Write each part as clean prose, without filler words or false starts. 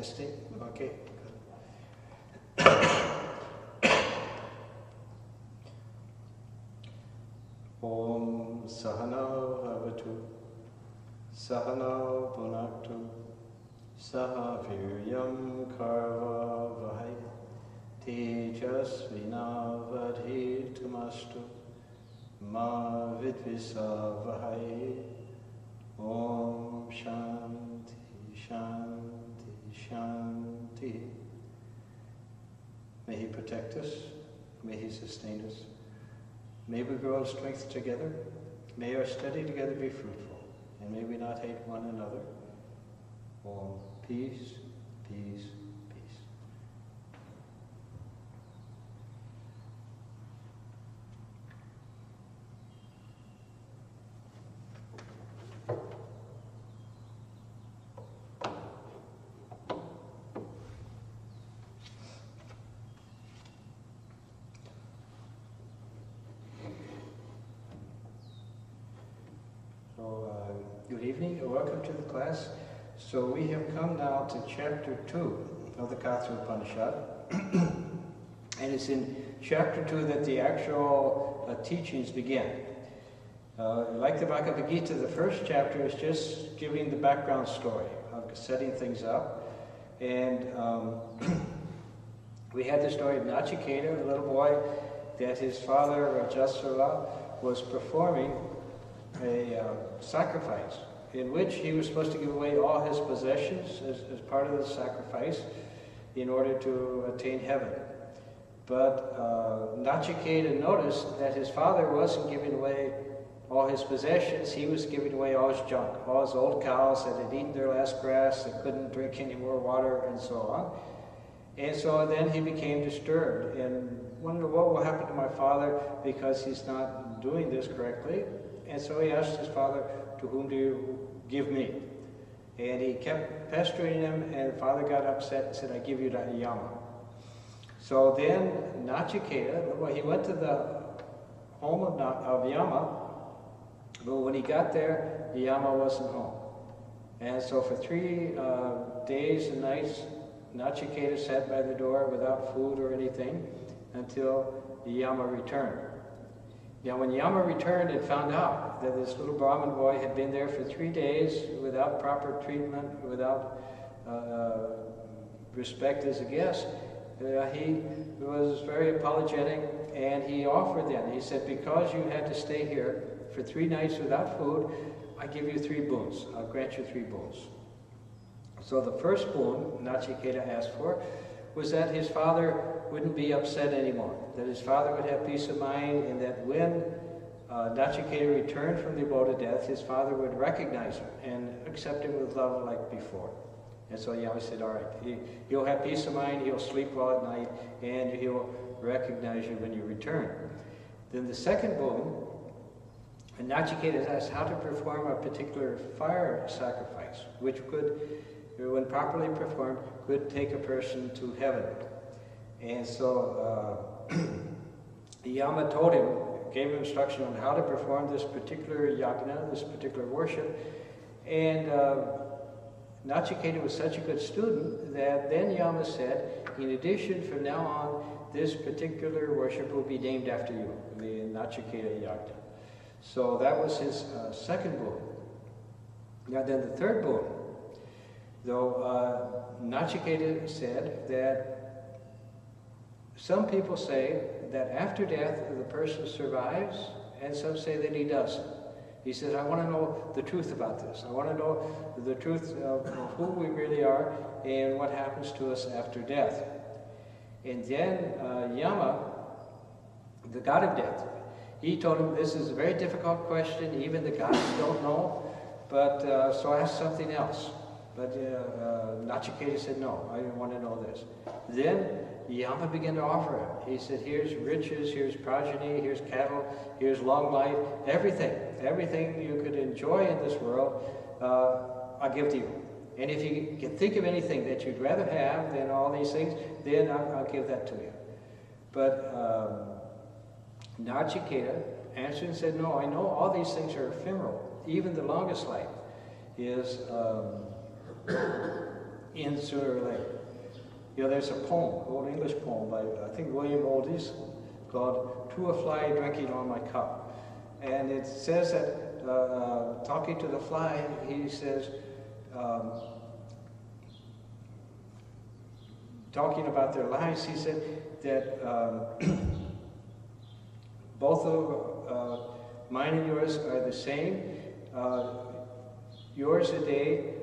Testing? Okay. Om Sahana Bhavatu Sahana Bhunaktu Saha Viryam Karva Vahai Tejasvinavadhitumastu Ma Vidvisa Vahai. Om Shanti Shanti Shanti. May He protect us. May He sustain us. May we grow in strength together. May our study together be fruitful. And may we not hate one another. Om. Peace, peace, peace. Good evening and welcome to the class. So we have come now to chapter 2 of the Kathopanishad. And it's in chapter 2 that the actual teachings begin. Like the Bhagavad Gita, the first chapter is just giving the background story, setting things up. And we had the story of Nachiketa, a little boy, that his father, Rajasura, was performing a sacrifice in which he was supposed to give away all his possessions as part of the sacrifice in order to attain heaven. But Nachiketa noticed that his father wasn't giving away all his possessions. He was giving away all his junk, all his old cows that had eaten their last grass, that couldn't drink any more water, and so on. And so then he became disturbed and wondered, what will happen to my father because he's not doing this correctly? And so he asked his father, to whom do you give me? And he kept pestering him, and the father got upset and said, I give you to Yama. So then Nachiketa, well, he went to the home of Yama, but when he got there, Yama wasn't home. And so for 3 days and nights, Nachiketa sat by the door without food or anything until Yama returned. Now, when Yama returned and found out that this little Brahmin boy had been there for 3 days without proper treatment, without respect as a guest, he was very apologetic, and he offered then. He said, because you had to stay here for 3 nights without food, I give you 3 boons. I'll grant you 3 boons. So the first boon Nachiketa asked for was that his father wouldn't be upset anymore, that his father would have peace of mind, and that when Nachiketa returned from the abode of death, his father would recognize him and accept him with love like before. And so Yama said, all right, he'll have peace of mind, he'll sleep well at night, and he'll recognize you when you return. Then the second boon, and Nachiketa asked how to perform a particular fire sacrifice, which could, when properly performed, could take a person to heaven. And so Yama told him, gave him instruction on how to perform this particular yajna, this particular worship. And Nachiketa was such a good student that then Yama said, in addition, from now on, this particular worship will be named after you, the Nachiketa yajna. So that was his second boon. Now then the third boon, though Nachiketa said that some people say that after death the person survives, and some say that he doesn't. He says, I want to know the truth about this. I want to know the truth of who we really are and what happens to us after death. And then Yama, the god of death, he told him this is a very difficult question, even the gods don't know, but so ask something else. But Nachiketa said, no, I didn't want to know this. Then Yama began to offer him. He said, here's riches, here's progeny, here's cattle, here's long life, everything you could enjoy in this world, I'll give to you. And if you can think of anything that you'd rather have than all these things, then I'll give that to you. But Nachiketa answered and said, no, I know all these things are ephemeral. Even the longest life is in sooner or later. You know, there's a poem, old English poem by, I think, William Oldies, called "To a Fly Drinking on My Cup." And it says that, talking to the fly, he says, talking about their lives, he said that both of mine and yours are the same. Yours a day,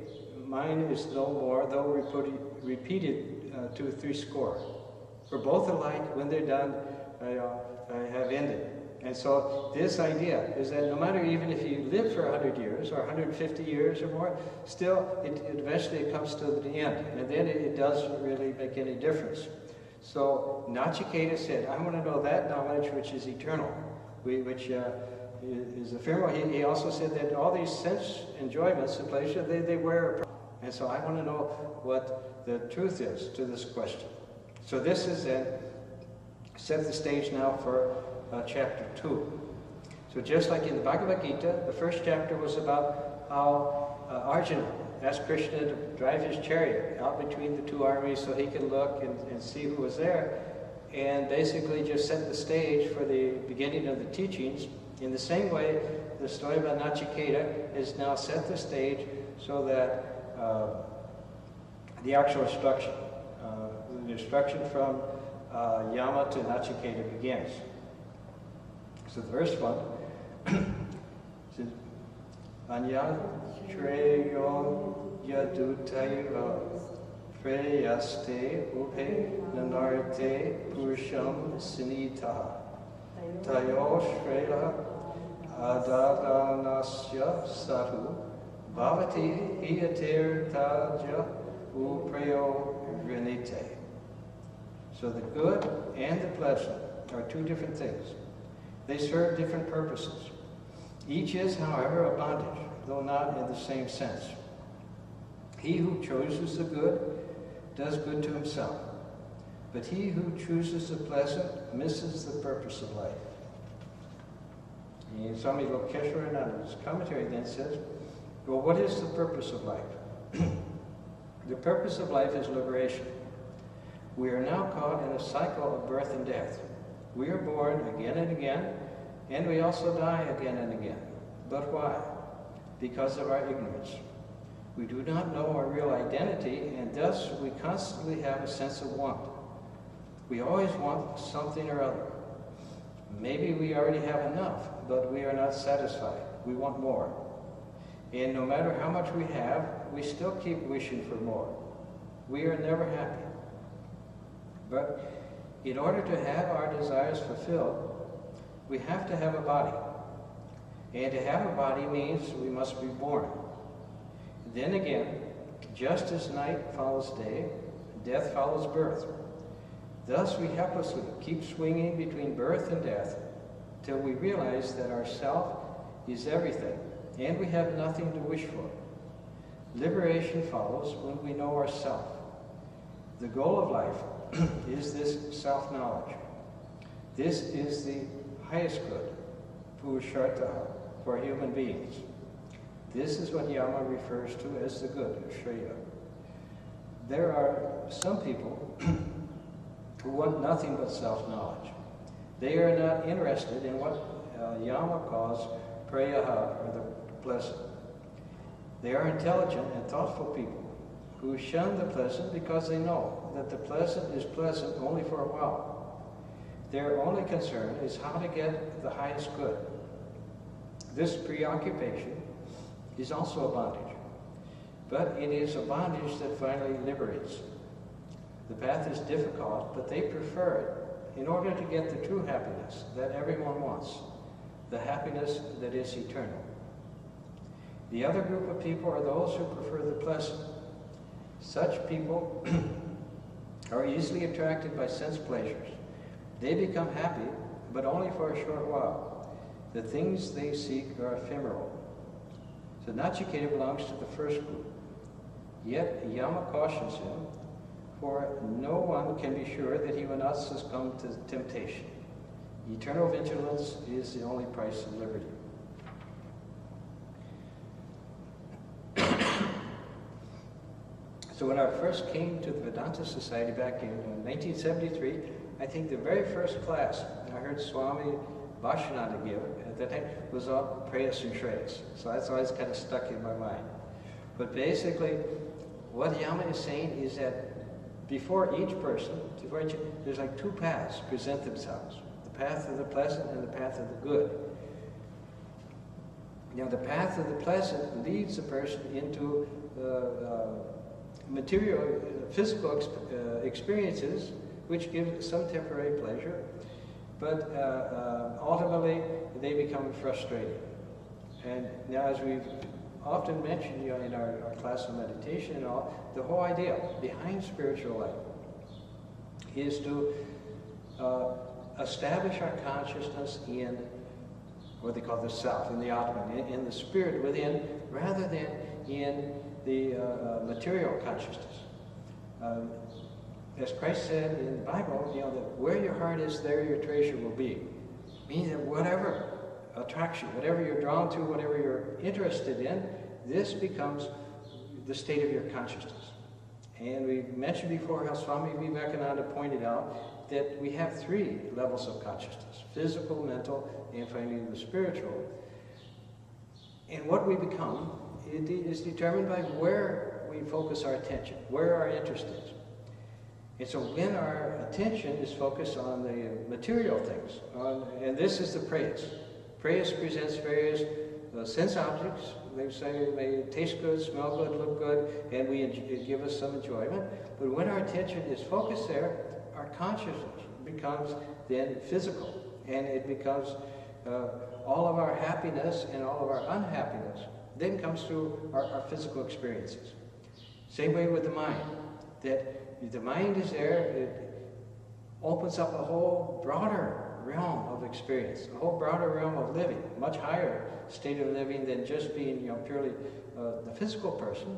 mine is no more, though repeated 2 or 3 score. For both alike, when they're done, have ended. And so this idea is that no matter even if you live for 100 years or 150 years or more, still it eventually comes to the end. And then it doesn't really make any difference. So Nachiketa said, I want to know that knowledge which is eternal, which is ephemeral. He also said that all these sense enjoyments and pleasure, they wear. And so I want to know what the truth is to this question. So this is then set the stage now for chapter 2. So just like in the Bhagavad Gita, the first chapter was about how Arjuna asked Krishna to drive his chariot out between the 2 armies so he could look and see who was there, and basically just set the stage for the beginning of the teachings. In the same way, the story about Nachiketa has now set the stage so that the actual instruction, the instruction from Yama to Nachiketa begins. So the first one says, Anya Treyon Yadutaiva Preyaste Upe Nanarte Purusham Sinita Tayo Shreya Adadanasya Satu Bhavati Hiyatir Taja Upreyo Vrinite. So the good and the pleasant are 2 different things. They serve different purposes. Each is, however, a bondage, though not in the same sense. He who chooses the good does good to himself, but he who chooses the pleasant misses the purpose of life. And Swami Varadananda, in his commentary, then says, well, what is the purpose of life? The purpose of life is liberation. We are now caught in a cycle of birth and death. We are born again and again, and we also die again and again. But why? Because of our ignorance. We do not know our real identity, and thus we constantly have a sense of want. We always want something or other. Maybe we already have enough, but we are not satisfied. We want more. And no matter how much we have, we still keep wishing for more. We are never happy. But in order to have our desires fulfilled, we have to have a body. And to have a body means we must be born. Then again, just as night follows day, death follows birth. Thus we helplessly keep swinging between birth and death till we realize that our self is everything, and we have nothing to wish for. Liberation follows when we know ourself. The goal of life is this self-knowledge. This is the highest good, Purushartha, for human beings. This is what Yama refers to as the good, Shreya. There are some people who want nothing but self-knowledge. They are not interested in what Yama calls Preyaha, or the pleasant. They are intelligent and thoughtful people who shun the pleasant because they know that the pleasant is pleasant only for a while. Their only concern is how to get the highest good. This preoccupation is also a bondage, but it is a bondage that finally liberates. The path is difficult, but they prefer it in order to get the true happiness that everyone wants, the happiness that is eternal. The other group of people are those who prefer the pleasant. Such people are easily attracted by sense pleasures. They become happy, but only for a short while. The things they seek are ephemeral. So Nachiketa belongs to the first group. Yet Yama cautions him, for no one can be sure that he will not succumb to temptation. Eternal vigilance is the only price of liberty. So when I first came to the Vedanta Society back in 1973, I think the very first class I heard Swami Varadananda give at that time was on Prayas and Shreyas. So that's always kind of stuck in my mind. But basically, what Yama is saying is that before each person, there's like two paths present themselves. The path of the pleasant and the path of the good. Now the path of the pleasant leads the person into material, physical experiences, which give some temporary pleasure, but ultimately they become frustrating. And now, as we've often mentioned, in our class of meditation and all, the whole idea behind spiritual life is to establish our consciousness in what they call the self, in the Atman, in the spirit within, rather than in the material consciousness. As Christ said in the Bible, that where your heart is, there your treasure will be. Meaning that whatever attracts you, whatever you're drawn to, whatever you're interested in, this becomes the state of your consciousness. And we mentioned before how Swami Vivekananda pointed out that we have three levels of consciousness: physical, mental, and finally the spiritual. And what we become is determined by where we focus our attention, where our interest is. And so when our attention is focused on the material things, and this is the prayas. Prayas presents various sense objects. They say they taste good, smell good, look good, and it give us some enjoyment. But when our attention is focused there, our consciousness becomes then physical, and it becomes all of our happiness and all of our unhappiness then comes through our physical experiences. Same way with the mind, that the mind is there, it opens up a whole broader realm of experience, a whole broader realm of living, much higher state of living than just being purely the physical person.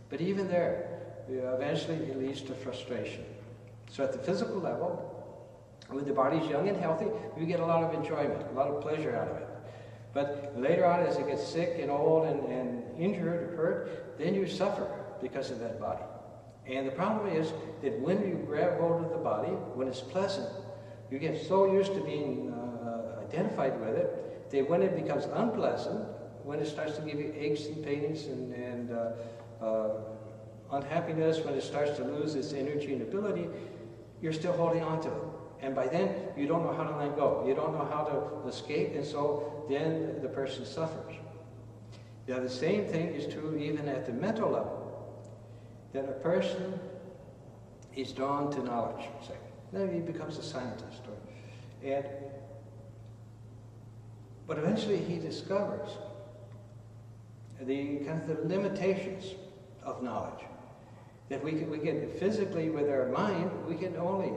But even there, eventually it leads to frustration. So at the physical level, when the body's young and healthy, we get a lot of enjoyment, a lot of pleasure out of it. But later on, as it gets sick and old and injured or hurt, then you suffer because of that body. And the problem is that when you grab hold of the body, when it's pleasant, you get so used to being identified with it, that when it becomes unpleasant, when it starts to give you aches and pains and unhappiness, when it starts to lose its energy and ability, you're still holding on to it. And by then, you don't know how to let go. You don't know how to escape, and so then the person suffers. Now, the same thing is true even at the mental level, that a person is drawn to knowledge, say. Then he becomes a scientist. But eventually he discovers the kind of the limitations of knowledge. That we can physically, with our mind, we can only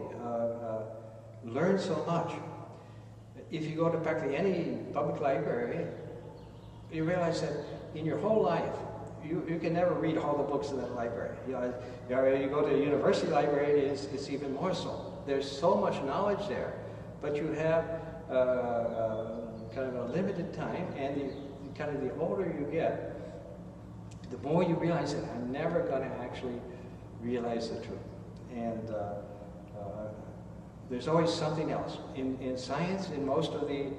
learn so much. If you go to practically any public library, you realize that in your whole life, you can never read all the books in that library. You go to a university library, it's even more so. There's so much knowledge there, but you have kind of a limited time, and the older you get, the more you realize that I'm never going to actually realize the truth. And there's always something else. In science, in most of the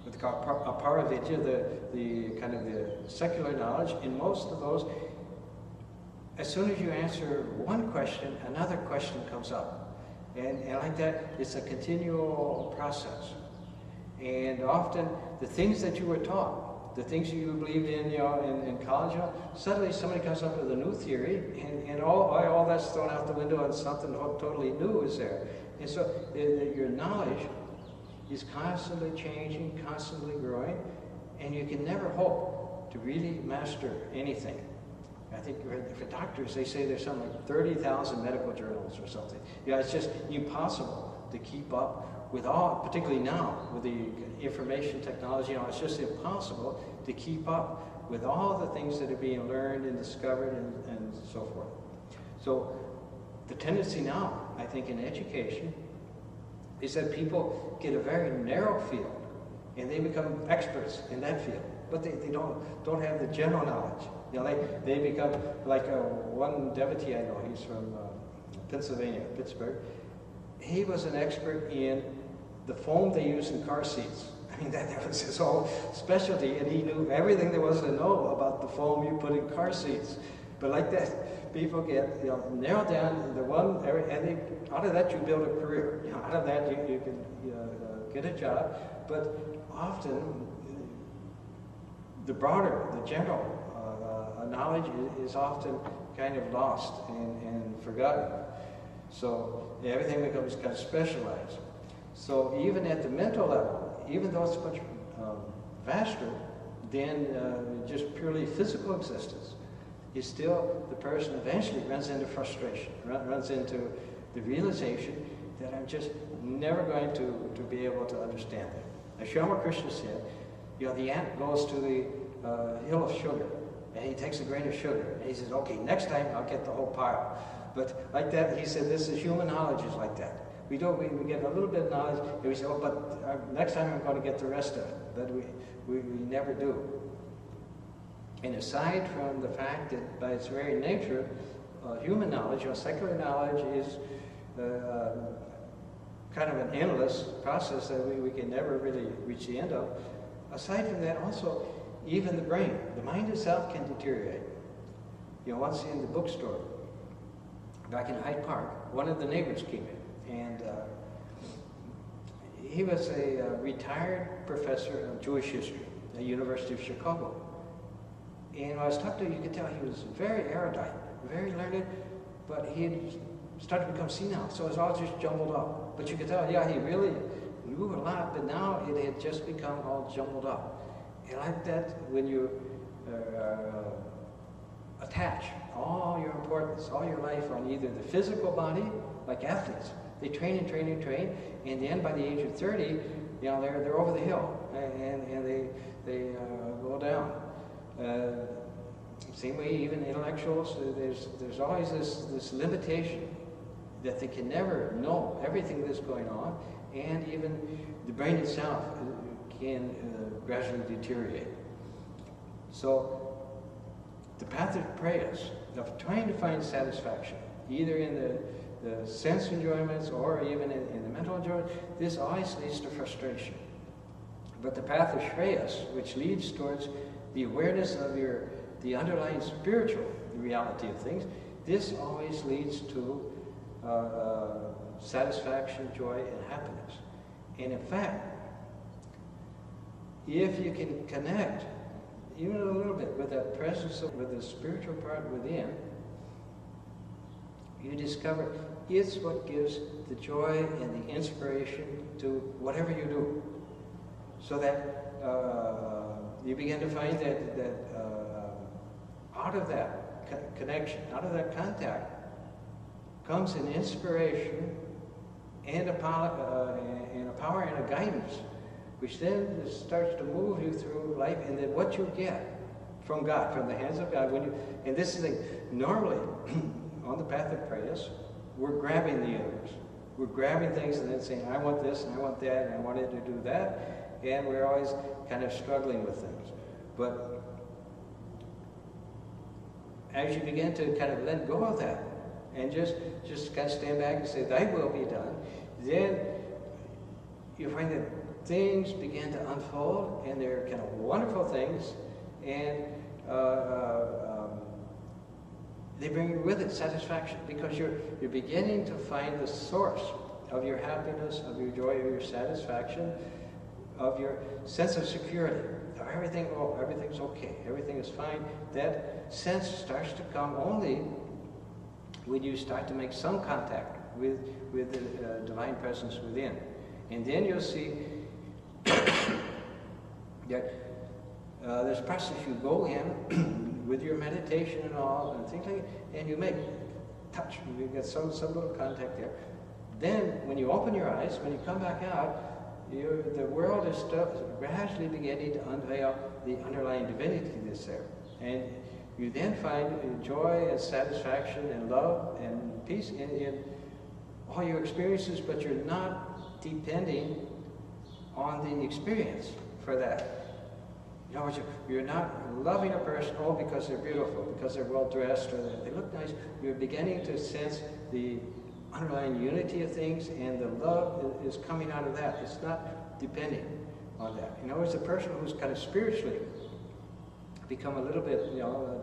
what they call aparavidya, the kind of the secular knowledge, in most of those, as soon as you answer one question, another question comes up. And like that, it's a continual process. And often, the things that you were taught, the things you believed in, in college, suddenly somebody comes up with a new theory, and all that's thrown out the window, and something totally new is there. And so your knowledge is constantly changing, constantly growing, and you can never hope to really master anything. I think for doctors, they say there's something like 30,000 medical journals or something. It's just impossible to keep up with all, particularly now with the information technology. It's just impossible to keep up with all the things that are being learned and discovered and so forth. So the tendency now, I think, in education is that people get a very narrow field and they become experts in that field, but they don't have the general knowledge. You know, they become like one devotee I know. He's from Pennsylvania, Pittsburgh. He was an expert in the foam they use in car seats. I mean, that was his whole specialty, and he knew everything there was to know about the foam you put in car seats. But like that, people get narrowed down the one, and out of that you build a career. You know, out of that you can get a job. But often, the broader, the general knowledge is often kind of lost and forgotten. So everything becomes kind of specialized. So even at the mental level, even though it's much vaster than just purely physical existence, is still the person eventually runs into frustration, runs into the realization that I'm just never going to be able to understand it. As Shama Krishna said, you know, the ant goes to the hill of sugar, and he takes a grain of sugar, and he says, okay, next time I'll get the whole pile. But like that, he said, this is human knowledge is like that. We get a little bit of knowledge, and we say, oh, but next time I'm going to get the rest of it. But we never do. And aside from the fact that by its very nature, human knowledge, or secular knowledge, is kind of an endless process that we can never really reach the end of. Aside from that, also, even the brain, the mind itself can deteriorate. You know, once in the bookstore, back in Hyde Park, one of the neighbors came in, and he was a retired professor of Jewish history at the University of Chicago. And when I was talking to him, you could tell he was very erudite, very learned, but he had started to become senile, so it was all just jumbled up. But you could tell, yeah, he really knew a lot, but now it had just become all jumbled up. And like that, when you attach all your importance, all your life on either the physical body, like athletes, they train and train and train, and then by the age of 30, you know, they're over the hill, and they go down. Same way, even intellectuals, there's always this limitation that they can never know everything that's going on, and even the brain itself can gradually deteriorate. So the path of prayers, of trying to find satisfaction, either in the sense enjoyments or even in the mental enjoyment, this always leads to frustration. But the path of Shreyas, which leads towards the awareness of the underlying spiritual reality of things, this always leads to satisfaction, joy, and happiness. And in fact, if you can connect even a little bit with that presence, with the spiritual part within, you discover it's what gives the joy and the inspiration to whatever you do. So that you begin to find that out of that connection, out of that contact, comes an inspiration and a power and a guidance, which then starts to move you through life, and then what you get from God, from the hands of God, and this is normally on the path of prayers, we're grabbing the universe. We're grabbing things and then saying, I want this and I want that and I want it to do that, and we're always kind of struggling with things. But as you begin to kind of let go of that and just kind of stand back and say, thy will be done, then you find that things begin to unfold, and they're kind of wonderful things, and they bring with it satisfaction, because you're beginning to find the source of your happiness, of your joy, of your satisfaction, of your sense of security. Everything's okay, everything is fine. That sense starts to come only when you start to make some contact with the divine presence within. And then you'll see that there's a process you go in with your meditation and all, and things like that, and you make touch, you get some little contact there. Then, when you open your eyes, when you come back out, the world is gradually beginning to unveil the underlying divinity that's there. And you then find joy and satisfaction and love and peace in all your experiences, but you're not depending on the experience for that. In other words, you're not loving a person, oh, because they're beautiful, because they're well-dressed, or they look nice. You're beginning to sense the underlying unity of things, and the love is coming out of that. It's not depending on that. In other words, a person who's kind of spiritually become a little bit,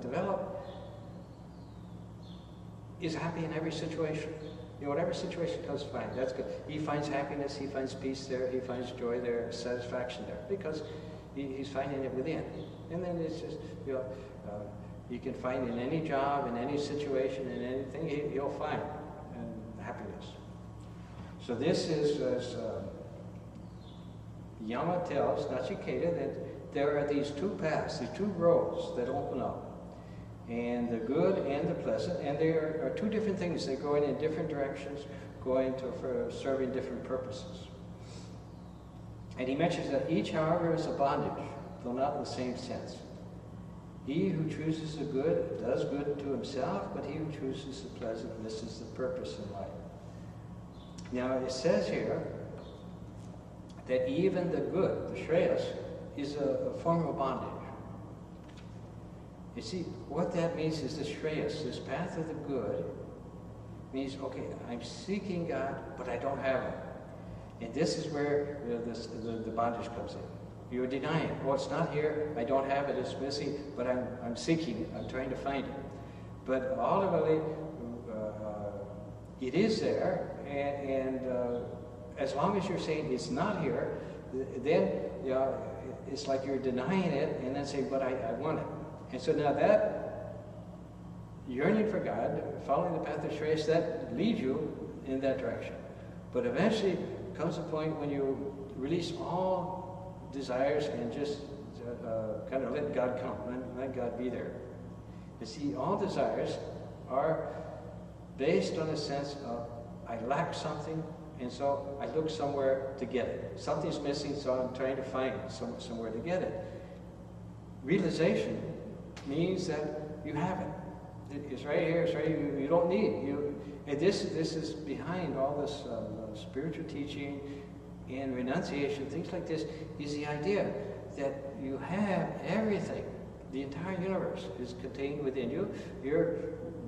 developed, is happy in every situation. Whatever situation comes, fine. That's good. He finds happiness, he finds peace there, he finds joy there, satisfaction there, because he's finding it within. And then it's just, you can find in any job, in any situation, in anything, he'll find happiness. So this is, as Yama tells Nachiketa, that there are these two paths, these two roads that open up. And the good and the pleasant, and they are two different things. They're going in different directions, for serving different purposes. And he mentions that each, however, is a bondage, though not in the same sense. He who chooses the good does good to himself, but he who chooses the pleasant misses the purpose in life. Now it says here that even the good, the Shreyas, is a form of bondage. You see, what that means is the Shreyas, this path of the good, means, okay, I'm seeking God, but I don't have Him. And this is where the bondage comes in. You're denying it. Oh, it's not here, I don't have it, it's missing, but I'm seeking it, I'm trying to find it. But ultimately, it is there, and as long as you're saying it's not here, then it's like you're denying it, and then saying, but I want it. And so now that yearning for God, following the path of Shreyas, that leads you in that direction. But eventually comes a point when you release all desires and just kind of let God come, let God be there. You see, all desires are based on a sense of, I lack something, and so I look somewhere to get it. Something's missing, so I'm trying to find somewhere to get it. Realization means that you have it. It's right here, it's right here. You don't need it. And this is behind all this spiritual teaching and renunciation, things like this, is the idea that you have everything. The entire universe is contained within you. You're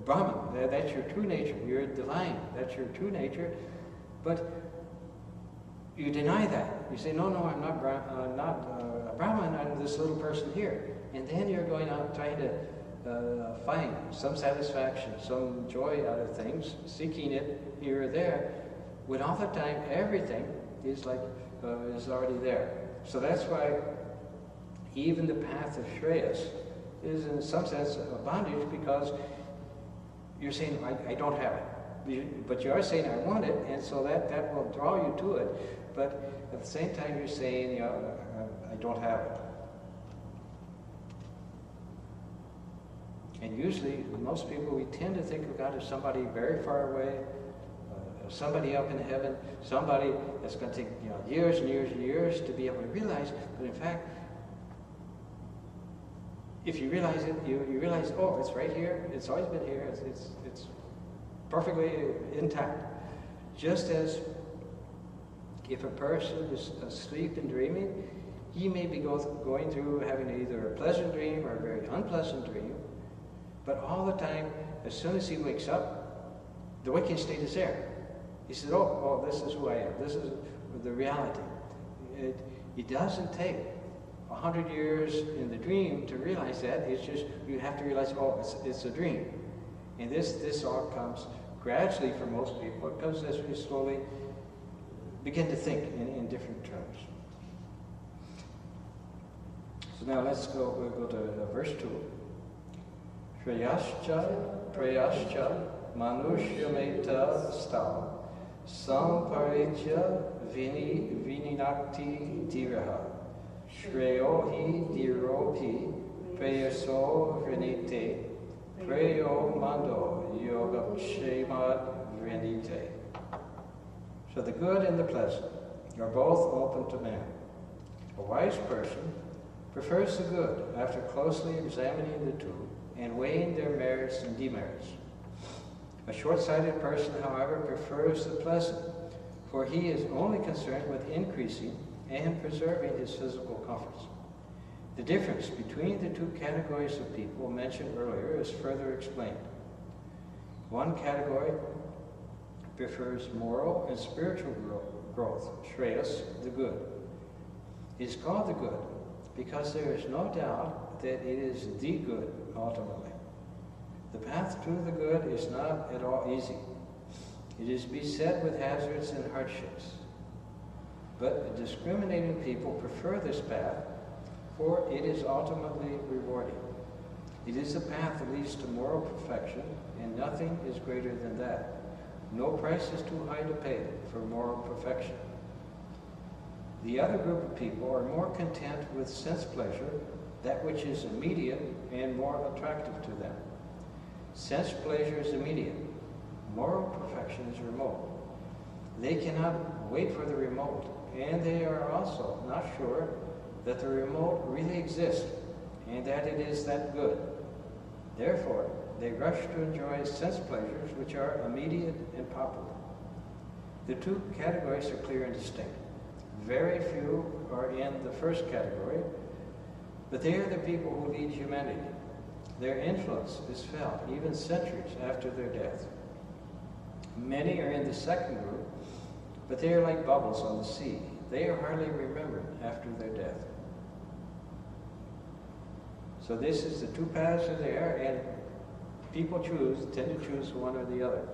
Brahman, that's your true nature. You're divine, that's your true nature. But you deny that. You say, no, I'm not a Brahman, I'm this little person here. And then you're going out trying to find some satisfaction, some joy out of things, seeking it here or there, when all the time everything is is already there. So that's why even the path of Shreyas is in some sense a bondage, because you're saying, I don't have it. But you are saying, I want it, and so that will draw you to it. But at the same time, you're saying, I don't have it. And usually, most people, we tend to think of God as somebody very far away, somebody up in heaven, somebody that's going to take years and years and years to be able to realize. But in fact, if you realize it, you realize, oh, it's right here. It's always been here. It's perfectly intact. Just as if a person is asleep and dreaming, he may be going through having either a pleasant dream or a very unpleasant dream. But all the time, as soon as he wakes up, the waking state is there. He says, oh, this is who I am. This is the reality. It doesn't take 100 years in the dream to realize that. It's just, you have to realize, oh, it's a dream. And this all comes gradually for most people. It comes as we slowly begin to think in different terms. So now we'll go to verse 2. Prayascha Manushyameta Stav Samparitya Vininakti Diraha Shreyohi Diropi Prayaso Vrinite Prayo Mando Yogakshemad Vrinite. So the good and the pleasant are both open to man. A wise person prefers the good after closely examining the two and weighing their merits and demerits. A short-sighted person, however, prefers the pleasant, for he is only concerned with increasing and preserving his physical comforts. The difference between the two categories of people mentioned earlier is further explained. One category prefers moral and spiritual growth, Shreyas, the good. It is called the good because there is no doubt that it is the good ultimately. The path to the good is not at all easy. It is beset with hazards and hardships. But discriminating people prefer this path, for it is ultimately rewarding. It is the path that leads to moral perfection, and nothing is greater than that. No price is too high to pay for moral perfection. The other group of people are more content with sense pleasure, that which is immediate and more attractive to them. Sense pleasure is immediate. Moral perfection is remote. They cannot wait for the remote, and they are also not sure that the remote really exists and that it is that good. Therefore, they rush to enjoy sense pleasures which are immediate and popular. The two categories are clear and distinct. Very few are in the first category, but they are the people who lead humanity. Their influence is felt even centuries after their death. Many are in the second group, but they are like bubbles on the sea. They are hardly remembered after their death. So this is the two paths are there, and people tend to choose one or the other.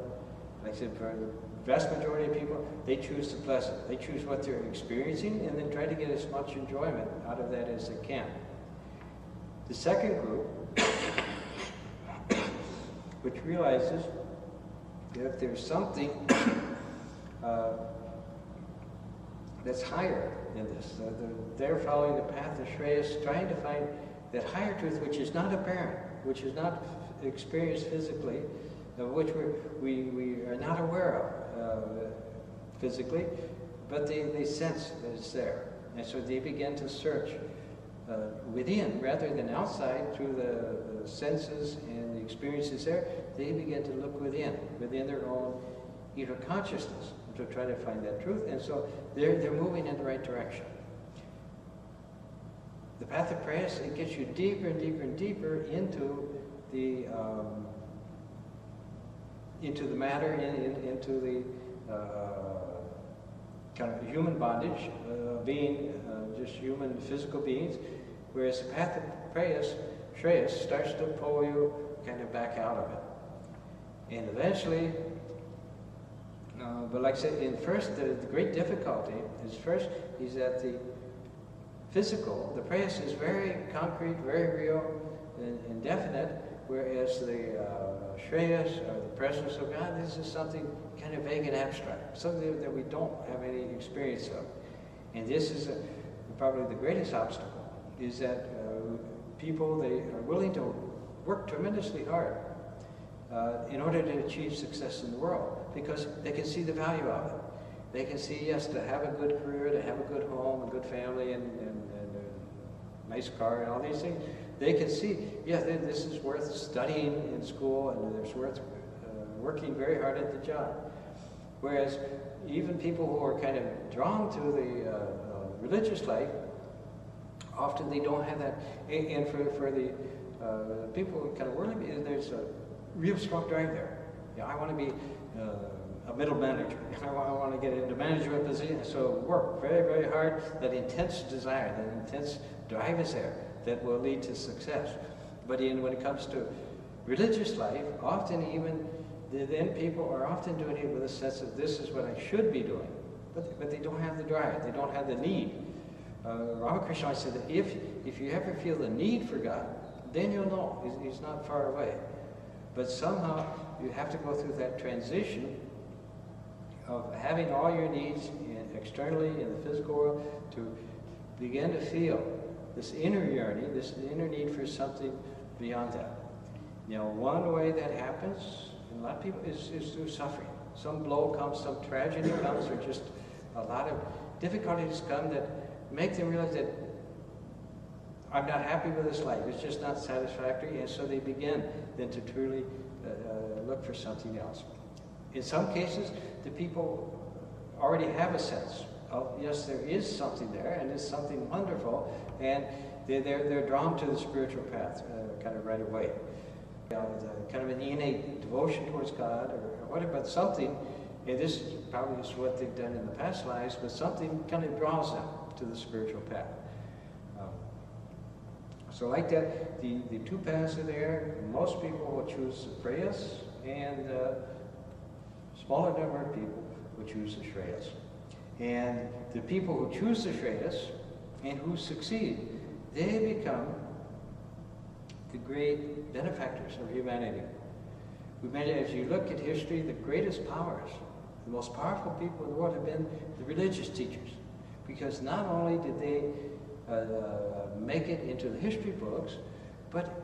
Like I said, for the vast majority of people, they choose the pleasant. They choose what they're experiencing and then try to get as much enjoyment out of that as they can. The second group, which realizes that there's something that's higher in this. They're following the path of Shreyas, trying to find that higher truth which is not apparent, which is not experienced physically, of which we are not aware of physically, but they sense that it's there. And so they begin to search within rather than outside through the senses and the experiences there. They begin to look within their own inner consciousness to try to find that truth. And so they're moving in the right direction. The path of prayers, it gets you deeper and deeper and deeper into the matter, into the kind of human bondage, being just human physical beings, whereas the path of prayers, Shreyas, starts to pull you kind of back out of it. And eventually, but like I said, in first, the great difficulty is that the physical, the prayers is very concrete, very real, and definite, whereas the Shreyas, or the presence of God, this is something kind of vague and abstract, something that we don't have any experience of. And this is probably the greatest obstacle, is that people, they are willing to work tremendously hard in order to achieve success in the world, because they can see the value of it. They can see, yes, to have a good career, to have a good home, a good family, and a nice car, and all these things. They can see, yeah, this is worth studying in school, and it's worth working very hard at the job. Whereas even people who are kind of drawn to the religious life, often they don't have that. And for the people who kind of worldly, there's a real strong drive there. Yeah, I want to be a middle manager. I want to get into management position. So work very, very hard. That intense desire, that intense drive is there that will lead to success. But when it comes to religious life, often even then people are often doing it with a sense of this is what I should be doing. But they don't have the drive. They don't have the need. Ramakrishna said that if you ever feel the need for God, then you'll know He's not far away. But somehow you have to go through that transition of having all your needs externally in the physical world to begin to feel this inner yearning, this inner need for something beyond that. You know, one way that happens in a lot of people is through suffering. Some blow comes, some tragedy comes, or just a lot of difficulties come that make them realize that I'm not happy with this life. It's just not satisfactory, and so they begin then to truly look for something else. In some cases, the people already have a sense of, yes, there is something there, and it's something wonderful, and they're drawn to the spiritual path kind of right away. Kind of an innate devotion towards God or whatever, but something, and this probably is what they've done in the past lives, but something kind of draws them to the spiritual path. So like that, the two paths are there. Most people will choose the Shreyas, and a smaller number of people will choose the Shreyas. And the people who choose the Shreyas and who succeed, they become the great benefactors of humanity. As you look at history, the greatest powers, the most powerful people in the world have been the religious teachers. Because not only did they make it into the history books, but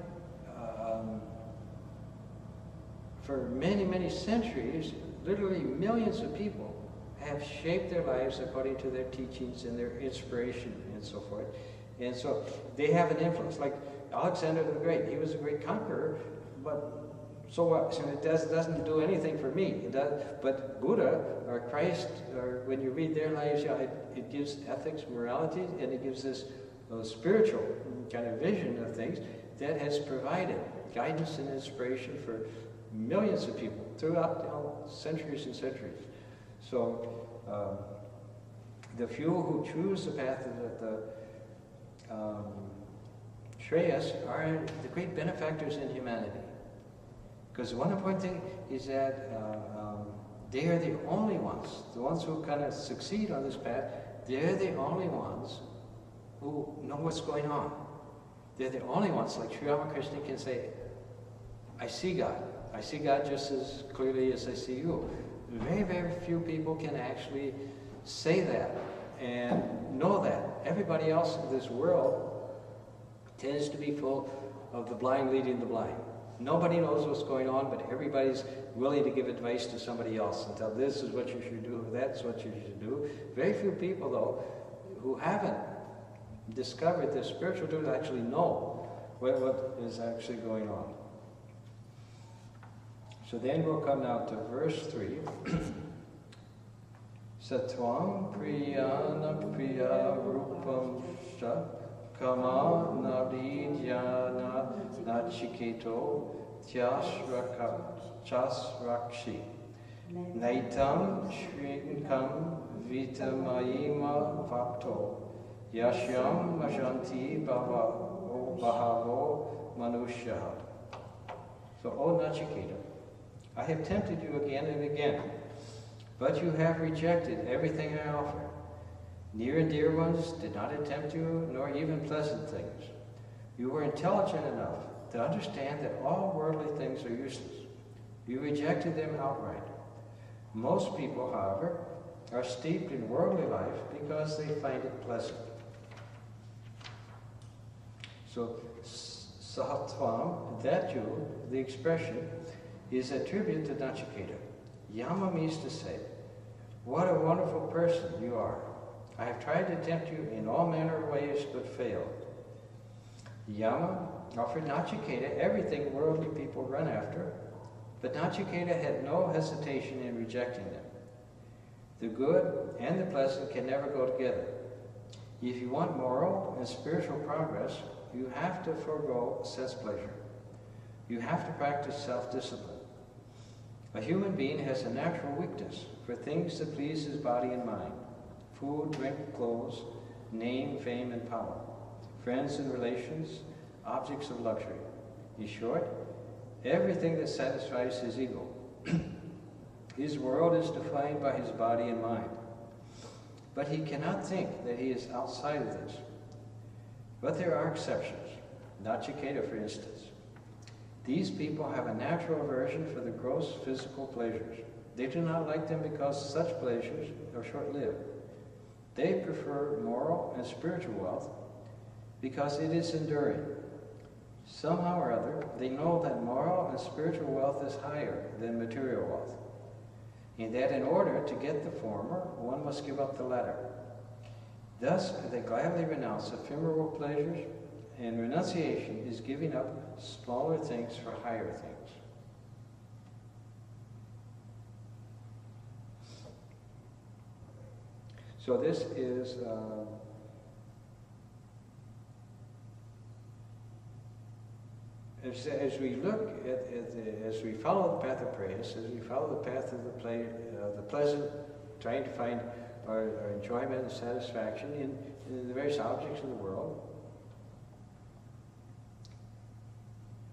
for many, many centuries, literally millions of people have shaped their lives according to their teachings and their inspiration and so forth. And so they have an influence. Like Alexander the Great, he was a great conqueror, but so what? So it doesn't do anything for me. It does, but Buddha or Christ, or when you read their lives, it gives ethics, morality, and it gives this spiritual kind of vision of things that has provided guidance and inspiration for millions of people throughout centuries and centuries. So the few who choose the path of the Shreyas are the great benefactors in humanity. Because one important thing is that they are the only ones, the ones who kind of succeed on this path, they're the only ones who know what's going on. They're the only ones, like Sri Ramakrishna can say, I see God. I see God just as clearly as I see you. Very, very few people can actually say that and know that. Everybody else in this world tends to be full of the blind leading the blind. Nobody knows what's going on, but everybody's willing to give advice to somebody else and tell this is what you should do, that's what you should do. Very few people, though, who haven't discovered the spiritual truth actually know what is actually going on. So then we'll come now to verse 3. Satvam priyana priya rupam sha kama navidhyana nachiketo chasrakshi naitam shrinkam vitamayima vakto yashyam majanti bahavo manushya. So, O Nachiketa, I have tempted you again and again, but you have rejected everything I offer. Near and dear ones did not tempt you, nor even pleasant things. You were intelligent enough to understand that all worldly things are useless. You rejected them outright. Most people, however, are steeped in worldly life because they find it pleasant. So, Sahatvam, that you, the expression, is a tribute to Nachiketa. Yama means to say, what a wonderful person you are. I have tried to tempt you in all manner of ways, but failed. Yama offered Nachiketa everything worldly people run after, but Nachiketa had no hesitation in rejecting them. The good and the pleasant can never go together. If you want moral and spiritual progress, you have to forego sense pleasure. You have to practice self-discipline. A human being has a natural weakness for things that please his body and mind. Food, drink, clothes, name, fame, and power. Friends and relations, objects of luxury. In short, everything that satisfies his ego. His world is defined by his body and mind. But he cannot think that he is outside of this. But there are exceptions. Nachiketa, for instance. These people have a natural aversion for the gross physical pleasures. They do not like them because such pleasures are short-lived. They prefer moral and spiritual wealth because it is enduring. Somehow or other, they know that moral and spiritual wealth is higher than material wealth, and that in order to get the former, one must give up the latter. Thus, they gladly renounce ephemeral pleasures, and renunciation is giving up smaller things for higher things. So this is as we look as we follow the path of praise, as we follow the path of the pleasant, trying to find our enjoyment and satisfaction in the various objects in the world,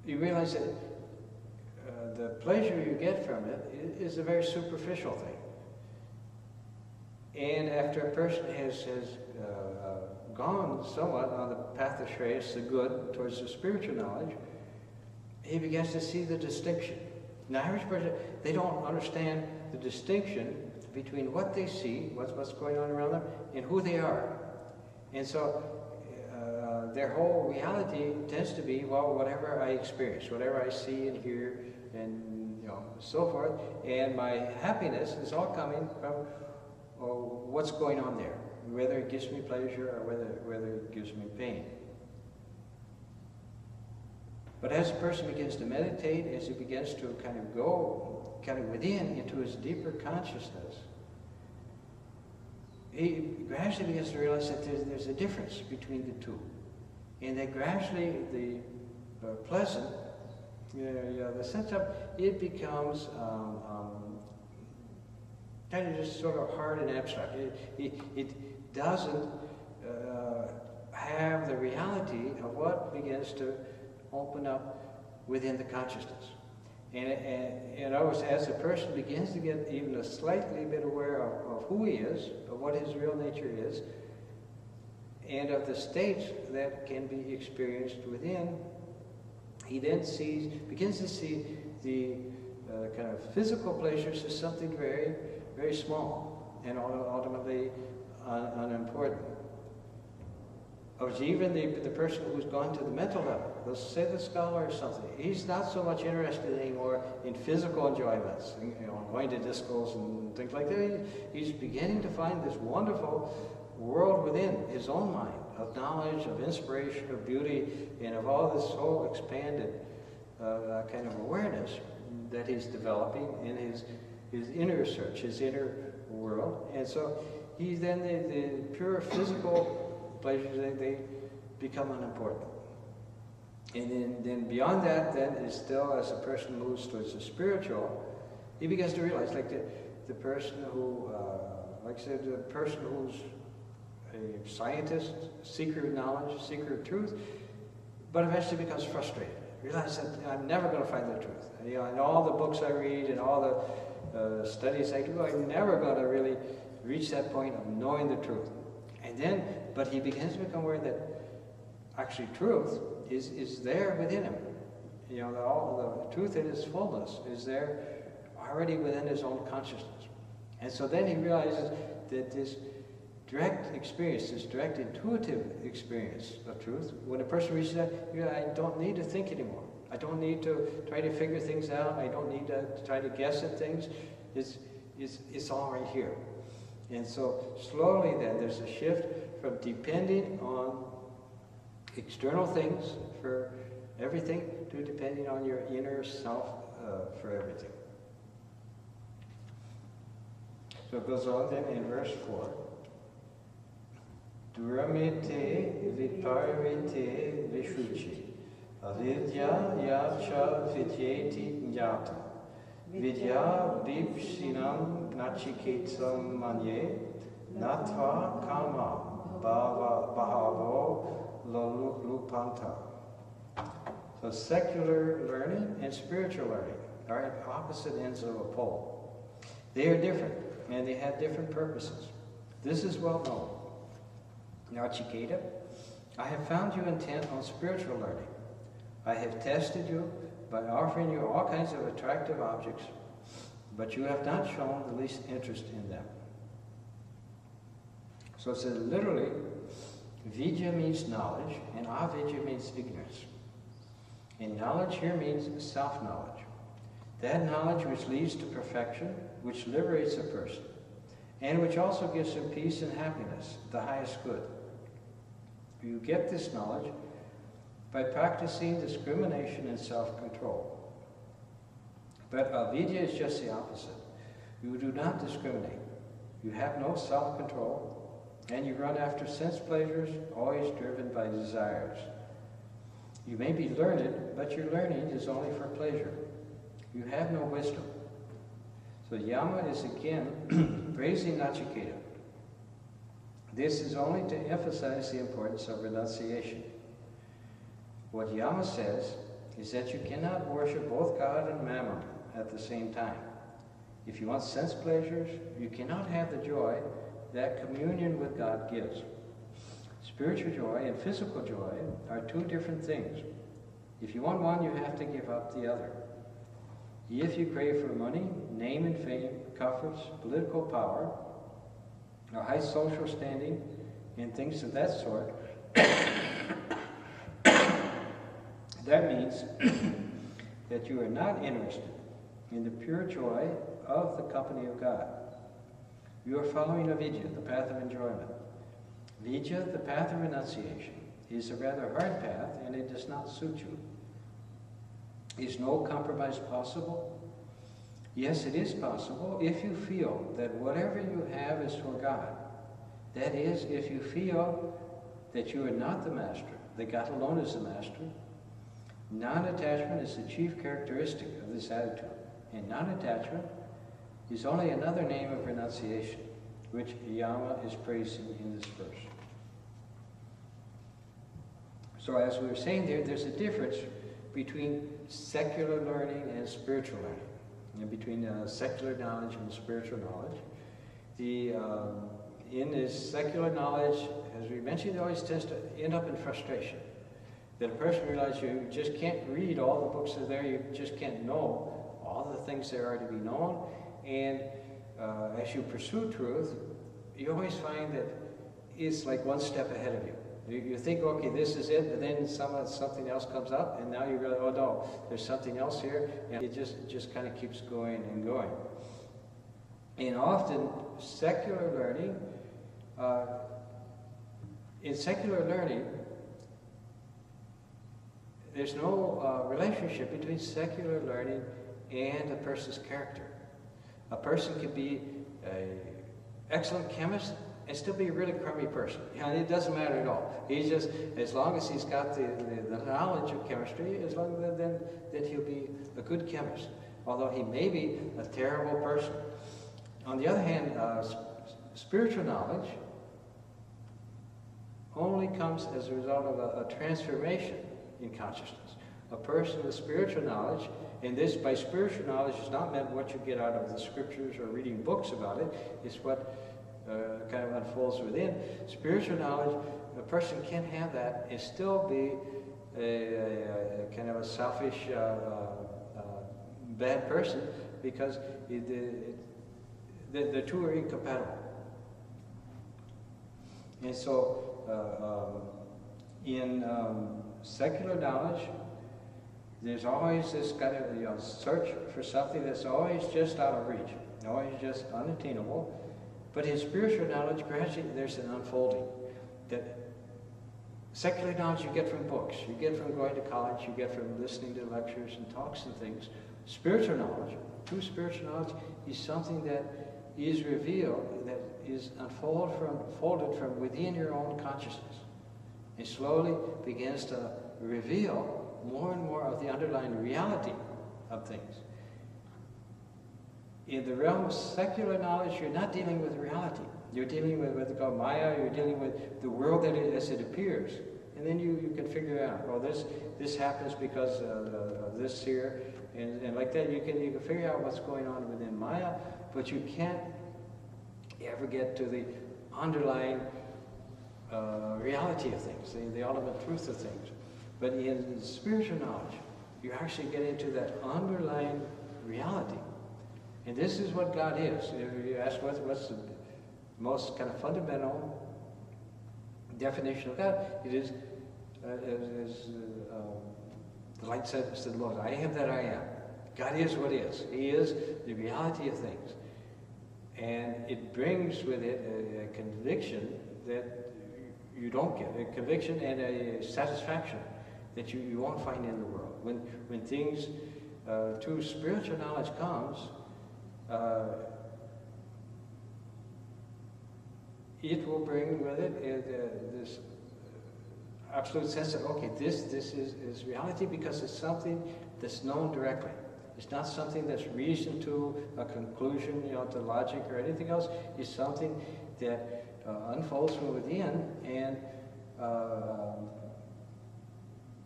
you realize that the pleasure you get from it is a very superficial thing. And after a person has gone somewhat on the path of Shreyas, the good, towards the spiritual knowledge, he begins to see the distinction. An average person, they don't understand the distinction between what they see, what's going on around them, and who they are. And so their whole reality tends to be, well, whatever I experience, whatever I see and hear, and so forth, and my happiness is all coming from what's going on there, whether it gives me pleasure or whether it gives me pain. But as a person begins to meditate, as he begins to go within into his deeper consciousness, he gradually begins to realize that there's a difference between the two. And that gradually the pleasant, the sense of it becomes kind of just sort of hard and abstract. It doesn't have the reality of what begins to open up within the consciousness. And in other words, as a person begins to get even a slightly bit aware of who he is, of what his real nature is, and of the states that can be experienced within, he then begins to see the kind of physical pleasures as something very, very small and ultimately unimportant. Or even the person who's gone to the mental level, let's say the scholar or something, he's not so much interested anymore in physical enjoyments, going to discos and things like that. He's beginning to find this wonderful world within his own mind of knowledge, of inspiration, of beauty, and of all this whole expanded kind of awareness that he's developing in his inner search, his inner world. And so he's then the pure physical pleasures, they become unimportant. And then beyond that, then is still, as a person moves towards the spiritual, he begins to realize, like the person who, like I said, the person who's a scientist, seeker of knowledge, seeker of truth, but eventually becomes frustrated. Realize that I'm never going to find the truth. In all the books I read and all the studies I do, I'm never going to really reach that point of knowing the truth. And then, but he begins to become aware that actually truth is there within him. All the truth in its fullness is there already within his own consciousness. And so then he realizes that this direct experience, this direct intuitive experience of truth, when a person reaches that, I don't need to think anymore. I don't need to try to figure things out. I don't need to try to guess at things. It's all right here. And so slowly then there's a shift from depending on external things for everything to depending on your inner self for everything. So it goes on then in verse 4. Duramete viparvete vishuchi avidya yacha vidyeti jnata vidya bipsinam nachiketsam manye natva kama bahavo lupanta. So secular learning and spiritual learning are at opposite ends of a pole. They are different and they have different purposes. This is well known. Nachiketa, I have found you intent on spiritual learning. I have tested you by offering you all kinds of attractive objects, but you have not shown the least interest in them. So it says literally, vidya means knowledge, and avidya means ignorance. And knowledge here means self-knowledge. That knowledge which leads to perfection, which liberates a person, and which also gives him peace and happiness, the highest good. You get this knowledge by practicing discrimination and self-control. But avidya is just the opposite. You do not discriminate. You have no self-control, and you run after sense pleasures, always driven by desires. You may be learned, but your learning is only for pleasure. You have no wisdom. So Yama is again praising Nachiketa. This is only to emphasize the importance of renunciation. What Yama says is that you cannot worship both God and Mammon at the same time. If you want sense pleasures, you cannot have the joy that communion with God gives. Spiritual joy and physical joy are two different things. If you want one, you have to give up the other. If you crave for money, name and fame, comforts, political power, or high social standing, and things of that sort, that means that you are not interested in the pure joy of the company of God. You are following avidya, the path of enjoyment. Vidya, the path of renunciation, is a rather hard path, and it does not suit you. Is no compromise possible? Yes, it is possible if you feel that whatever you have is for God. That is, if you feel that you are not the master, that God alone is the master. Non-attachment is the chief characteristic of this attitude, and non-attachment is only another name of renunciation, which Yama is praising in this verse. So as we were saying there's a difference between secular learning and spiritual learning, and between secular knowledge and spiritual knowledge. In this secular knowledge, as we mentioned, it always tends to end up in frustration. That a person realizes you just can't read all the books that are there, you just can't know all the things there are to be known, and as you pursue truth, you always find that it's like one step ahead of you. You think, okay, this is it, but then something else comes up, and now you realize, oh no, there's something else here, and it just kind of keeps going and going. And often, secular learning, in secular learning, there's no relationship between secular learning and a person's character. A person can be an excellent chemist and still be a really crummy person. It doesn't matter at all. He's just, as long as he's got the knowledge of chemistry, as long as then he'll be a good chemist, although he may be a terrible person. On the other hand, spiritual knowledge only comes as a result of a transformation in consciousness. A person with spiritual knowledge, and this by spiritual knowledge is not meant what you get out of the scriptures or reading books about it, it's what kind of unfolds within. Spiritual knowledge, a person can have that and still be a kind of a selfish, bad person, because the two are incompatible. And so in secular knowledge, there's always this kind of search for something that's always just out of reach, always just unattainable. But in spiritual knowledge, gradually there's an unfolding. That secular knowledge you get from books, you get from going to college, you get from listening to lectures and talks and things. Spiritual knowledge, true spiritual knowledge, is something that is revealed, that is unfolded from within your own consciousness. It slowly begins to reveal more and more of the underlying reality of things. In the realm of secular knowledge, you're not dealing with reality. You're dealing with what's called Maya, you're dealing with the world as it appears. And then you can figure out, well, this happens because of this here, and like that, you can figure out what's going on within Maya, but you can't ever get to the underlying reality of things, the ultimate truth of things. But in spiritual knowledge, you actually get into that underlying reality. And this is what God is. If you ask what's the most kind of fundamental definition of God, it is, the light said to the Lord, I am that I am. God is what is. He is the reality of things. And it brings with it a conviction that you don't get, a conviction and a satisfaction that you won't find in the world. When things, true spiritual knowledge comes, it will bring with it this absolute sense that, okay, this is reality because it's something that's known directly. It's not something that's reasoned to a conclusion, to logic or anything else. It's something that unfolds from within and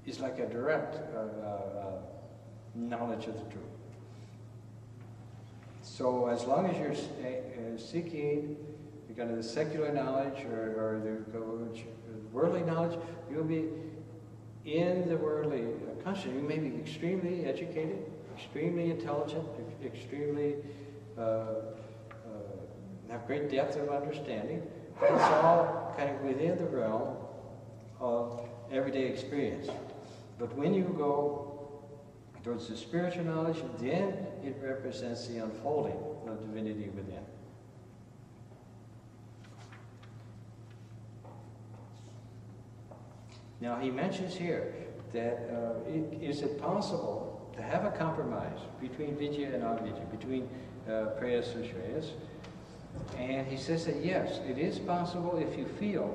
is like a direct knowledge of the truth. So as long as you're seeking kind of the secular knowledge or the worldly knowledge, you'll be in the worldly consciousness. You may be extremely educated, extremely intelligent, extremely have great depth of understanding, but it's all kind of within the realm of everyday experience. But when you go towards the spiritual knowledge, then it represents the unfolding of divinity within. Now he mentions here that is it possible to have a compromise between Vidya and Avidya, between Prayas and Shreyas? And he says that yes, it is possible if you feel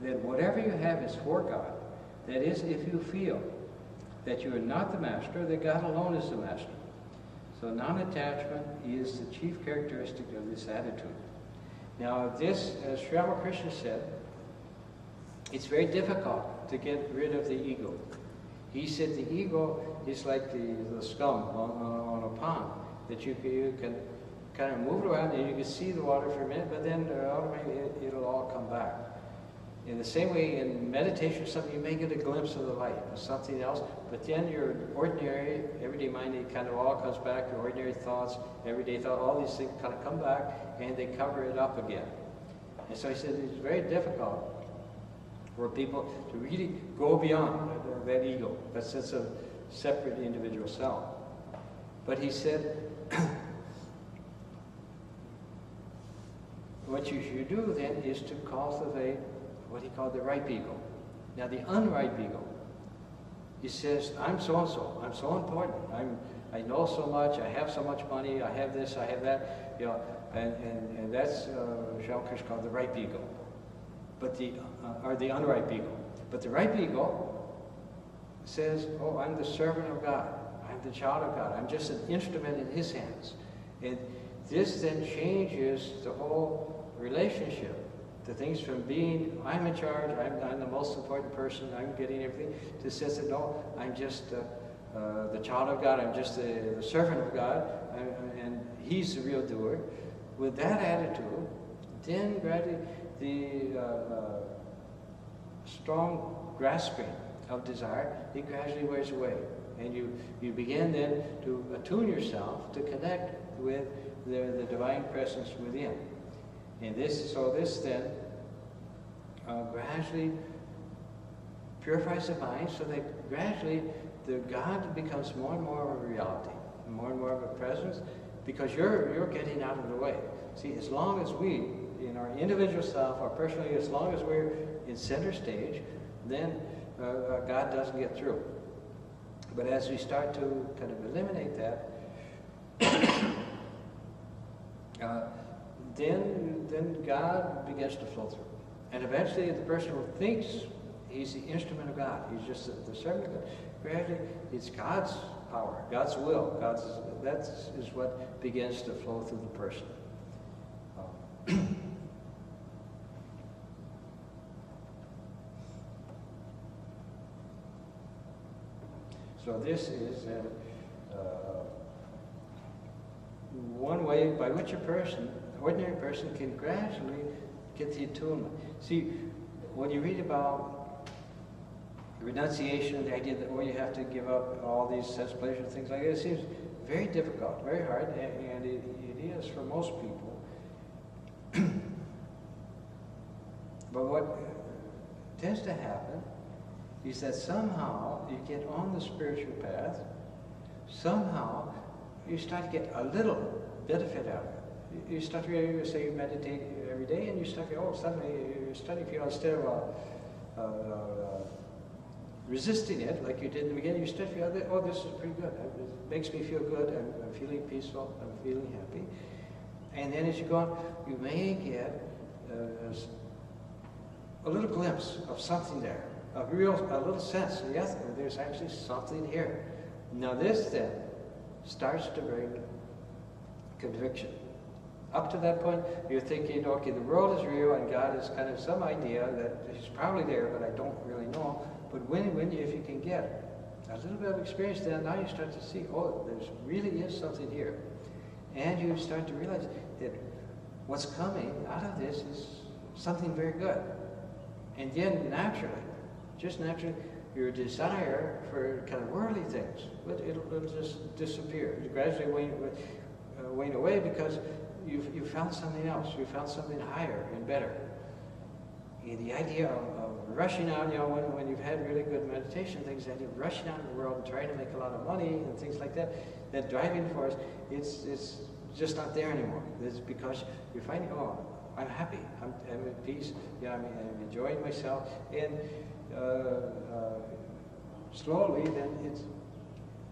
that whatever you have is for God. That is, if you feel that you are not the master, that God alone is the master. So non-attachment is the chief characteristic of this attitude. Now this, as Sri Ramakrishna said, it's very difficult to get rid of the ego. He said the ego is like the scum on a pond, that you can kind of move it around and you can see the water for a minute, but then automatically it'll all come back. In the same way, in meditation or something, you may get a glimpse of the light or something else, but then your ordinary, everyday mind, it kind of all comes back, your ordinary thoughts, everyday thought, all these things kind of come back and they cover it up again. And so he said it's very difficult for people to really go beyond that ego, that sense of separate individual self. But he said, what you should do then is to cultivate what he called the ripe ego. Now the unripe ego, he says, I'm so-and-so, I'm so important, I know so much, I have so much money, I have this, I have that, and that's Shalkrishna called the ripe ego. But or the unripe ego. But the ripe ego says, oh, I'm the servant of God, I'm the child of God, I'm just an instrument in his hands. And this then changes the whole relationship. The things from being, I'm in charge, I'm the most important person, I'm getting everything, to the sense that, no, I'm just the child of God, I'm just the servant of God, and he's the real doer. With that attitude, then gradually the strong grasping of desire, it gradually wears away. And you begin then to attune yourself to connect with the divine presence within. And this then gradually purifies the mind so that gradually the God becomes more and more of a reality, more and more of a presence, because you're getting out of the way. See, as long as we, in our individual self, or personally, as long as we're in center stage, then God doesn't get through. But as we start to kind of eliminate that, then God begins to flow through. And eventually the person who thinks he's the instrument of God, he's just the servant of God, gradually it's God's power, God's will, that is what begins to flow through the person. So this is one way by which an ordinary person can gradually get the attunement. See, when you read about renunciation, the idea that, you have to give up all these sense pleasures, things like that, it seems very difficult, very hard, and it is for most people. But what tends to happen is that somehow you get on the spiritual path, somehow you start to get a little benefit out of it. You start to say you meditate every day, and you start to, suddenly you're starting to feel, instead of resisting it like you did in the beginning, you start to feel, this is pretty good. It makes me feel good. I'm feeling peaceful. I'm feeling happy. And then as you go on, you may get a little glimpse of something there, a little sense, yes, there's actually something here. Now this then starts to bring conviction. Up to that point, you're thinking, okay, the world is real and God is kind of some idea that He's probably there, but I don't really know. But if you can get a little bit of experience, then now you start to see, oh, there really is something here. And you start to realize that what's coming out of this is something very good. And then naturally, just naturally, your desire for kind of worldly things, it'll just disappear. It gradually wane away because you found something else. You found something higher and better. And the idea of rushing out, when you've had really good meditation things, the idea of rushing out in the world and trying to make a lot of money and things like that, that driving force, it's just not there anymore. It's because you're finding, oh, I'm happy, I'm at peace, I'm enjoying myself, and slowly then it's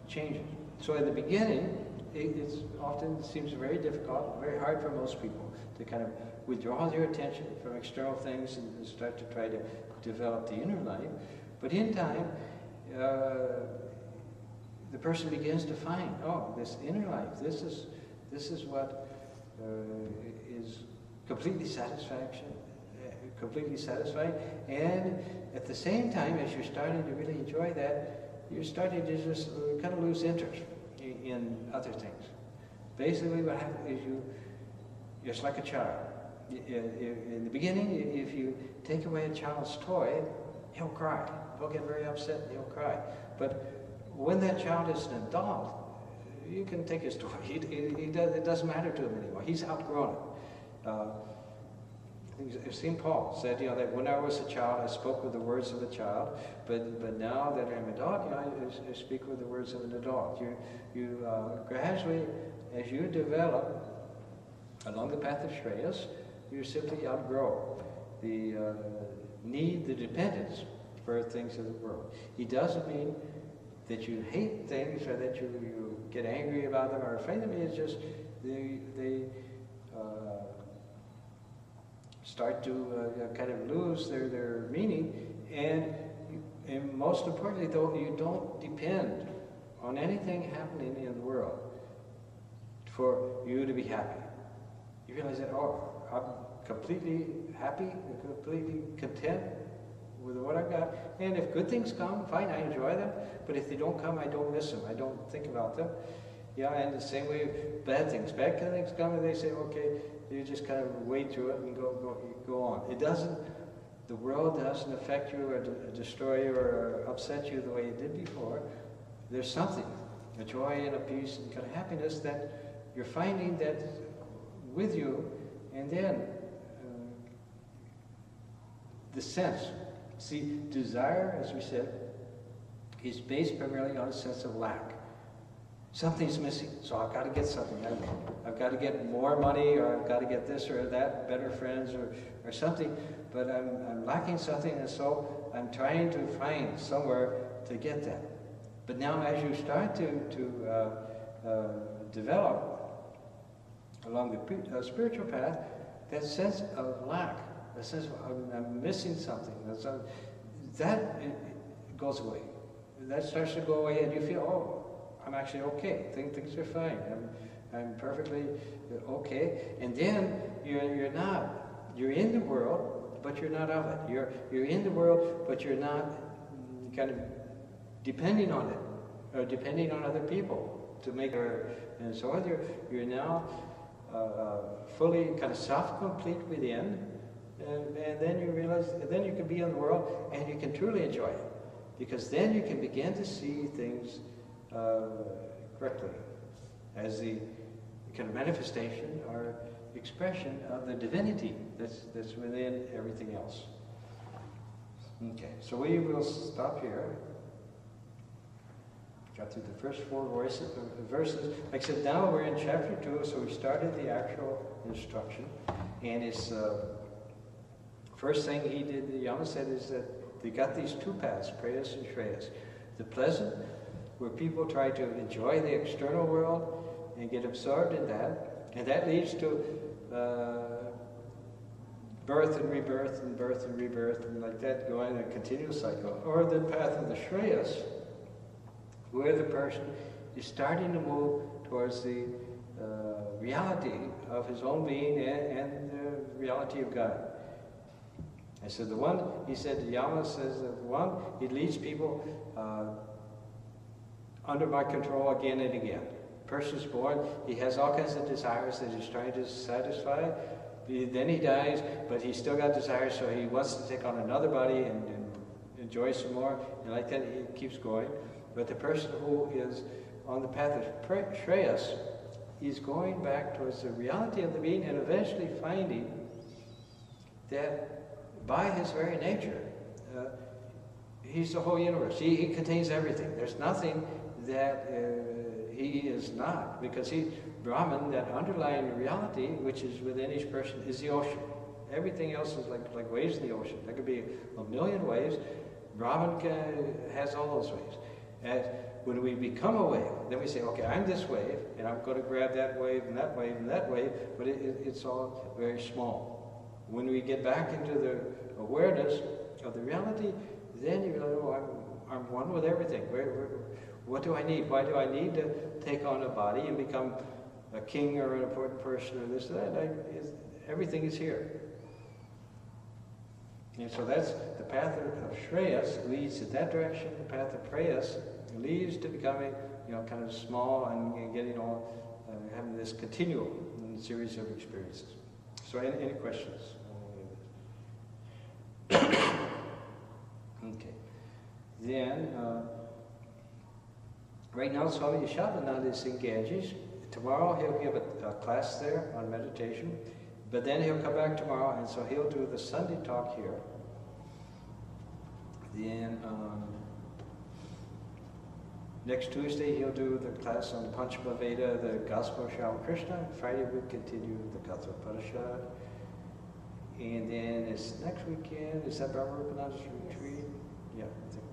changing. So at the beginning, it often seems very difficult, very hard for most people to kind of withdraw their attention from external things and start to try to develop the inner life. But in time, the person begins to find, oh, this inner life, this is what is completely satisfying, and at the same time, as you're starting to really enjoy that, you're starting to just kind of lose interest in other things. Basically, what happens is it's like a child. In the beginning, if you take away a child's toy, he'll cry. He'll get very upset and he'll cry. But when that child is an adult, you can take his toy. It doesn't matter to him anymore. He's outgrown it. St. Paul said, that when I was a child, I spoke with the words of a child, but now that I'm an adult, I speak with the words of an adult. You gradually, as you develop along the path of Shreyas, you simply outgrow the need, the dependence for things of the world. It doesn't mean that you hate things or that you get angry about them or afraid of them. It's just they start to kind of lose their meaning, and most importantly, though, you don't depend on anything happening in the world for you to be happy. You realize that, oh, I'm completely happy, completely content with what I've got, and if good things come, fine, I enjoy them, but if they don't come, I don't miss them, I don't think about them. And the same way, bad things come, and they say, okay, you just kind of wade through it and go on. The world doesn't affect you or destroy you or upset you the way it did before. There's something, a joy and a peace and kind of happiness that you're finding that with you, and then the sense. See, desire, as we said, is based primarily on a sense of lack. Something's missing, so I've got to get something. I've got to get more money, or I've got to get this or that, better friends or something, but I'm lacking something, and so I'm trying to find somewhere to get that. But now as you start to develop along the spiritual path, that sense of lack, that sense of I'm missing something, that goes away. That starts to go away, and you feel, oh, I'm actually okay. Things are fine. I'm perfectly okay. And then you're in the world, but you're not of it. You're in the world, but you're not kind of depending on it, or depending on other people to make it. And so on. You're now fully kind of self-complete within, and then you realize, then you can be in the world, and you can truly enjoy it, because then you can begin to see things correctly as the kind of manifestation or expression of the divinity that's within everything else. Okay, so we will stop here. Got through the first four verses. Like I said, now we're in chapter 2, so we started the actual instruction, and it's first thing he did, Yama said, is that they got these two paths, Prayas and Shreyas. The pleasant, where people try to enjoy the external world and get absorbed in that, and that leads to birth and rebirth and birth and rebirth, and like that, going in a continuous cycle. Or the path of the Shreyas, where the person is starting to move towards the reality of his own being and the reality of God. And so the one, he said, Yama says that the one, he leads people under my control again and again. Person's born, he has all kinds of desires that he's trying to satisfy. Then he dies, but he's still got desires, so he wants to take on another body and enjoy some more, and like that he keeps going. But the person who is on the path of Shreyas, he's going back towards the reality of the being and eventually finding that by his very nature, he's the whole universe. He contains everything. There's nothing that he is not, because Brahman, that underlying reality which is within each person, is the ocean. Everything else is like waves in the ocean. There could be a million waves. Brahman has all those waves. And when we become a wave, then we say, okay, I'm this wave, and I'm going to grab that wave and that wave and that wave, but it's all very small. When we get back into the awareness of the reality, then you realize, oh, I'm one with everything. What do I need? Why do I need to take on a body and become a king or an important person or this or that? Everything is here. And so that's the path of Shreyas leads to that direction. The path of Preyas leads to becoming, kind of small and getting all, having this continuum and series of experiences. So any questions? Okay. Then, right now Swami Varadananda is in Ganges. Tomorrow he'll give a class there on meditation, but then he'll come back tomorrow, and so he'll do the Sunday talk here. Then next Tuesday he'll do the class on Panchama Veda, the Gospel of Sri Krishna. Friday we'll continue the Kathopanishad. And then it's next weekend, is that Vivekananda's retreat? Yeah, I think.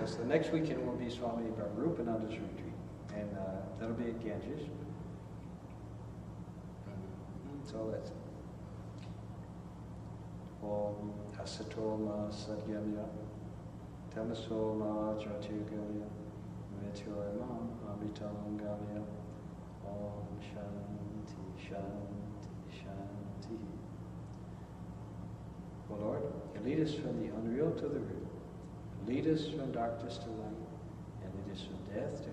So the next weekend will be Swami Varadananda's retreat, and that'll be at Ganges. So that's it. Om Asatoma Sadhyamya Tamasoma Jyotirgamya Mrityoyama Amritam Gamya. Om Shanti Shanti Shanti. O Lord, you lead us from the unreal to the real. Lead us from darkness to light, and lead us from death to